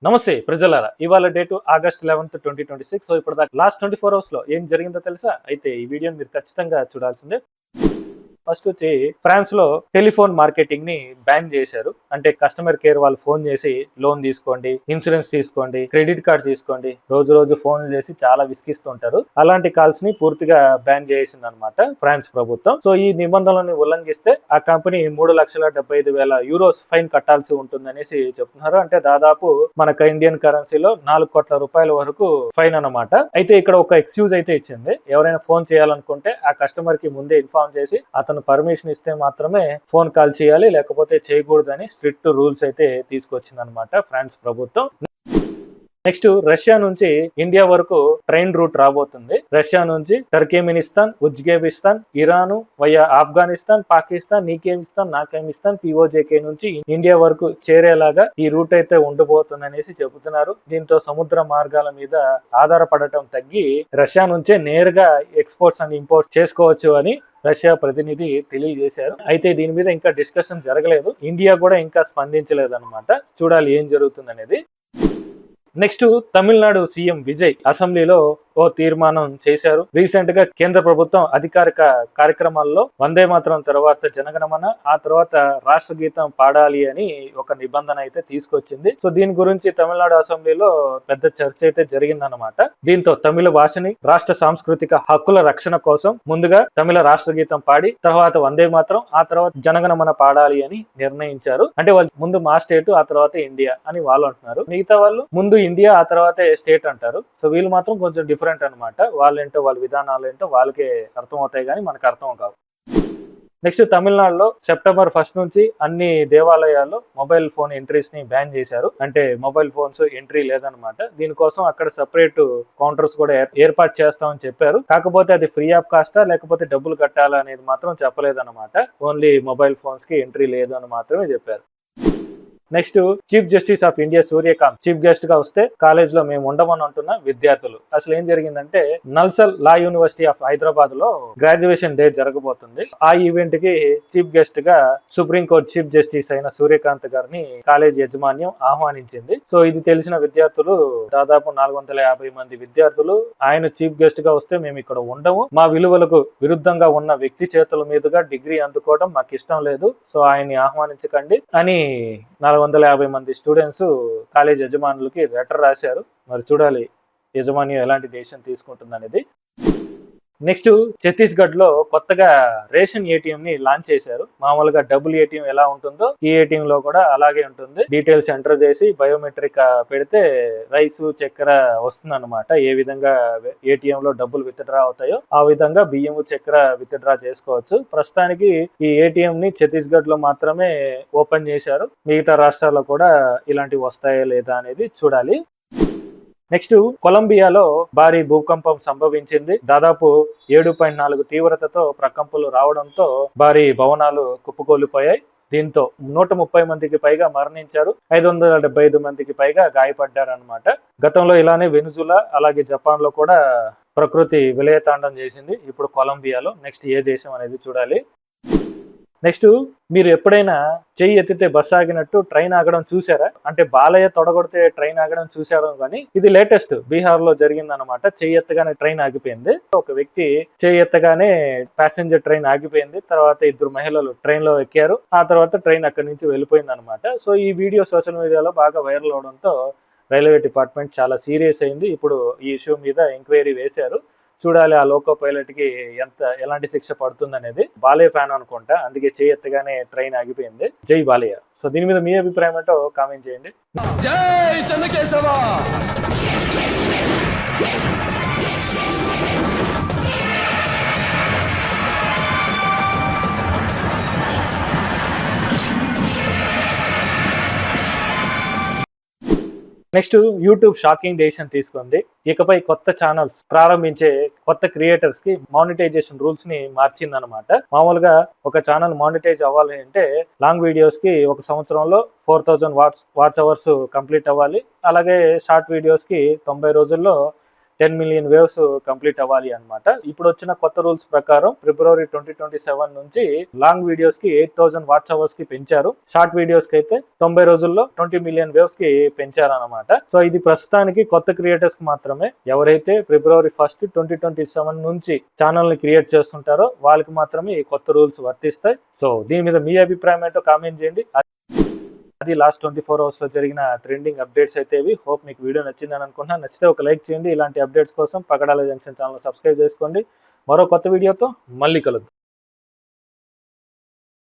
నమస్తే ప్రజలారా, ఇవాళ డేటు ఆగస్ట్ 11, 2026. సో ఇప్పుడు దాకా లాస్ట్ 24 అవర్స్ లో ఏం జరిగిందో తెలుసా? అయితే ఈ వీడియోని మీరు ఖచ్చితంగా చూడాల్సిందే. ఫస్ట్ వచ్చి ఫ్రాన్స్ లో టెలిఫోన్ మార్కెటింగ్ ని బ్యాన్ చేశారు. అంటే కస్టమర్ కేర్ వాళ్ళు ఫోన్ చేసి లోన్ తీసుకోండి, ఇన్సూరెన్స్ తీసుకోండి, క్రెడిట్ కార్డ్ తీసుకోండి, రోజు ఫోన్ చేసి చాలా విసిగిస్తుంటారు. అలాంటి కాల్స్ ని పూర్తిగా బ్యాన్ చేసింది అనమాట ఫ్రాన్స్ ప్రభుత్వం. సో ఈ నిబంధనలను ఉల్లంఘిస్తే ఆ కంపెనీ 3,75,000 ఫైన్ కట్టాల్సి ఉంటుందనేసి చెప్తున్నారు. అంటే దాదాపు మనకు ఇండియన్ కరెన్సీలో 4 కోట్ల రూపాయల వరకు ఫైన్ అన్నమాట. అయితే ఇక్కడ ఒక ఎక్స్క్యూజ్ అయితే ఇచ్చింది. ఎవరైనా ఫోన్ చేయాలనుకుంటే ఆ కస్టమర్ కి ముందే ఇన్ఫార్మ్ చేసి అతను పర్మిషన్ ఇస్తే మాత్రమే ఫోన్ కాల్ చేయాలి, లేకపోతే చేయకూడదని స్ట్రిక్ట్ రూల్స్ అయితే తీసుకొచ్చింది అనమాట ఫ్రాన్స్ ప్రభుత్వం. నెక్స్ట్ రష్యా నుంచి ఇండియా వరకు ట్రైన్ రూట్ రాబోతుంది. రష్యా నుంచి Turkmenistan, Uzbekistan, Iran via Afghanistan, Pakistan, నీకేమిస్తాన్, నాకేమిస్తాన్, పిఓజేకే నుంచి ఇండియా వరకు చేరేలాగా ఈ రూట్ అయితే ఉండబోతుంది అనేసి చెబుతున్నారు. దీంతో సముద్ర మార్గాల మీద ఆధారపడటం తగ్గి రష్యా నుంచే నేరుగా ఎక్స్పోర్ట్స్ అండ్ ఇంపోర్ట్స్ చేసుకోవచ్చు అని రష్యా ప్రతినిధి తెలియజేశారు. అయితే దీని మీద ఇంకా డిస్కషన్ జరగలేదు. ఇండియా కూడా ఇంకా స్పందించలేదు అనమాట. చూడాలి ఏం జరుగుతుంది అనేది. నెక్స్ట్ తమిళనాడు సీఎం విజయ్ అసెంబ్లీలో ఓ తీర్మానం చేశారు. రీసెంట్ గా కేంద్ర ప్రభుత్వం అధికారిక కార్యక్రమాల్లో వందే మాతరం తర్వాత జనగణమన, ఆ తర్వాత రాష్ట్ర గీతం పాడాలి అని ఒక నిబంధన అయితే తీసుకొచ్చింది. సో దీని గురించి తమిళనాడు అసెంబ్లీలో పెద్ద చర్చ అయితే జరిగిందనమాట. దీంతో తమిళ భాషని రాష్ట్ర సాంస్కృతిక హక్కుల రక్షణ కోసం ముందుగా తమిళ రాష్ట్ర గీతం పాడి తర్వాత వందే మాతరం, ఆ తర్వాత జనగణమన పాడాలి అని నిర్ణయించారు. అంటే వాళ్ళు ముందు మా స్టేట్, ఆ తర్వాత ఇండియా అని వాళ్ళు అంటున్నారు. మిగతా వాళ్ళు ముందు ఇండియా, ఆ తర్వాతే స్టేట్ అంటారు. సో వీళ్ళు మాత్రం కొంచెం డిఫరెంట్ అనమాట. వాళ్ళేంటో వాళ్ళ విధానాలు ఏంటో వాళ్ళకే అర్థం అవుతాయి కానీ మనకు అర్థం కావు. నెక్స్ట్ తమిళనాడులో సెప్టెంబర్ 1 నుంచి అన్ని దేవాలయాల్లో మొబైల్ ఫోన్ ఎంట్రీస్ ని బ్యాన్ చేశారు. అంటే మొబైల్ ఫోన్స్ ఎంట్రీ లేదనమాట. దీనికోసం అక్కడ సెపరేట్ కౌంటర్స్ కూడా ఏర్పాటు చేస్తామని చెప్పారు. కాకపోతే అది ఫ్రీ ఆఫ్ కాస్టా లేకపోతే డబ్బులు కట్టాలా అనేది మాత్రం చెప్పలేదన్నమాట. ఓన్లీ మొబైల్ ఫోన్స్ కి ఎంట్రీ లేదు అని మాత్రమే చెప్పారు. Next chief justice of India Surya Kant chief guest గా వస్తే కాలేజ్ లో మేము ఉండమని అంటున్న విద్యార్థులు. అసలు ఏం జరిగిందంటే నల్సల్ లా యూనివర్సిటీ ఆఫ్ హైదరాబాద్ లో గ్రాడ్యుయేషన్ డే జరగబోతుంది. ఆ ఈవెంట్ కి చీఫ్ గెస్ట్ గా సుప్రీంకోర్టు చీఫ్ జస్టిస్ అయిన సూర్యకాంత్ గారిని కాలేజ్ యాజమాన్యం ఆహ్వానించింది. సో ఇది తెలిసిన విద్యార్థులు దాదాపు 450 మంది విద్యార్థులు ఆయన చీఫ్ గెస్ట్ గా వస్తే మేము ఇక్కడ ఉండము, మా విలువలకు విరుద్ధంగా ఉన్న వ్యక్తి చేతుల మీదుగా డిగ్రీ అందుకోవడం మాకు ఇష్టం లేదు, సో ఆయన్ని ఆహ్వానించకండి అని 450 మంది స్టూడెంట్స్ కాలేజ్ యజమానులకి లెటర్ రాశారు. మరి చూడాలి యజమాన్యం ఎలాంటి డెసిషన్ తీసుకుంటుంది అనేది. నెక్స్ట్ ఛత్తీస్గఢ్ లో కొత్తగా రేషన్ ఏటీఎం ని లాంచ్ చేశారు. మామూలుగా డబుల్ ఏటీఎం ఎలా ఉంటుందో ఈ ఏటీఎం లో కూడా అలాగే ఉంటుంది. డీటెయిల్స్ ఎంటర్ చేసి బయోమెట్రిక్ పెడితే రైస్, చక్కెర వస్తుంది అనమాట. ఏ విధంగా ఏటీఎం లో డబ్బులు విత్డ్రా అవుతాయో ఆ విధంగా బియ్యం, చక్కెర విత్డ్రా చేసుకోవచ్చు. ప్రస్తుతానికి ఈ ఏటీఎం ని ఛత్తీస్గఢ్ లో మాత్రమే ఓపెన్ చేశారు. మిగతా రాష్ట్రాల్లో కూడా ఇలాంటివి వస్తాయా లేదా అనేది చూడాలి. నెక్స్ట్ కొలంబియాలో భారీ భూకంపం సంభవించింది. దాదాపు 7.4 తీవ్రతతో ప్రకంపనలు రావడంతో భారీ భవనాలు కుప్పకూలిపోయాయి. దీంతో 130 మందికి పైగా మరణించారు, 575 మందికి పైగా గాయపడ్డారనమాట. గతంలో ఇలానే వెనుజులా అలాగే జపాన్ లో కూడా ప్రకృతి విలయతాండం చేసింది. ఇప్పుడు కొలంబియాలో నెక్స్ట్ ఏ దేశం అనేది చూడాలి. నెక్స్ట్ మీరు ఎప్పుడైనా చెయ్యి ఎత్తితే బస్ ఆగినట్టు ట్రైన్ ఆగడం చూసారా? అంటే బాలయ్య తొడగొడితే ట్రైన్ ఆగడం చూసారు, కానీ ఇది లేటెస్ట్ బీహార్ లో జరిగిందనమాట. చెయ్యి ఎత్తగానే ట్రైన్ ఆగిపోయింది. ఒక వ్యక్తి చెయ్యి ఎత్తగానే ప్యాసింజర్ ట్రైన్ ఆగిపోయింది. తర్వాత 2 మహిళలు ట్రైన్ లో ఎక్కారు. ఆ తర్వాత ట్రైన్ అక్కడి నుంచి వెళ్ళిపోయింది అనమాట. సో ఈ వీడియో సోషల్ మీడియాలో బాగా వైరల్ అవడంతో రైల్వే డిపార్ట్మెంట్ చాలా సీరియస్ అయింది. ఇప్పుడు ఈ ఇష్యూ మీద ఎంక్వైరీ వేశారు. చూడాలి ఆ లోకో పైలట్ కి ఎలాంటి శిక్ష పడుతుంది అనేది. బాలయ్య ఫ్యాన్ అనుకుంటా, అందుకే చేయి ఎత్తగానే ట్రైన్ ఆగిపోయింది. జై బాలయ్య. సో దీని మీద మీ అభిప్రాయం ఏంటో కామెంట్ చేయండి. జై Chennakeshava. Next YouTube shocking decision తీసుకుంది. ఇకపై కొత్త ఛానల్స్ ప్రారంభించే కొత్త క్రియేటర్స్ కి మానిటైజేషన్ రూల్స్ ని మార్చిందనమాట. మామూలుగా ఒక ఛానల్ మానిటైజ్ అవ్వాలి అంటే లాంగ్ వీడియోస్ కి ఒక సంవత్సరంలో 4000 వాచ్ అవర్స్ కంప్లీట్ అవ్వాలి. అలాగే షార్ట్ వీడియోస్ కి 90 రోజుల్లో 10 మిలియన్ వేవ్స్ కంప్లీట్ అవ్వాలి అన్నమాట. ఇప్పుడు వచ్చిన కొత్త రూల్స్ ప్రకారం ఫిబ్రవరి 2027 నుంచి లాంగ్ వీడియోస్ కి 8,000 వాచ్ అవర్స్ కి పెంచారు. షార్ట్ వీడియోస్ కి అయితే 90 రోజుల్లో 20 మిలియన్ వేవ్స్ కి పెంచారన్నమాట. సో ఇది ప్రస్తుతానికి కొత్త క్రియేటర్స్ కి మాత్రమే. ఎవరైతే ఫిబ్రవరి 1, 2027 నుంచి ఛానల్ ని క్రియేట్ చేస్తుంటారో వాళ్ళకి మాత్రమే ఈ కొత్త రూల్స్ వర్తిస్తాయి. సో దీని మీద మీ అభిప్రాయం ఏంటో కామెంట్ చేయండి. అది లాస్ట్ 24 అవర్స్ లో జరిగిన ట్రెండింగ్ అప్డేట్స్ అయితే ఇవి. హోప్ మీకు వీడియో నచ్చిందని అనుకుంటున్నాను. నచ్చితే ఒక లైక్ చేయండి. ఇలాంటి అప్డేట్స్ కోసం పగడాల జంక్షన్ ఛానల్ సబ్స్క్రైబ్ చేసుకోండి. మరో కొత్త వీడియోతో మళ్ళీ కలుద్దాం.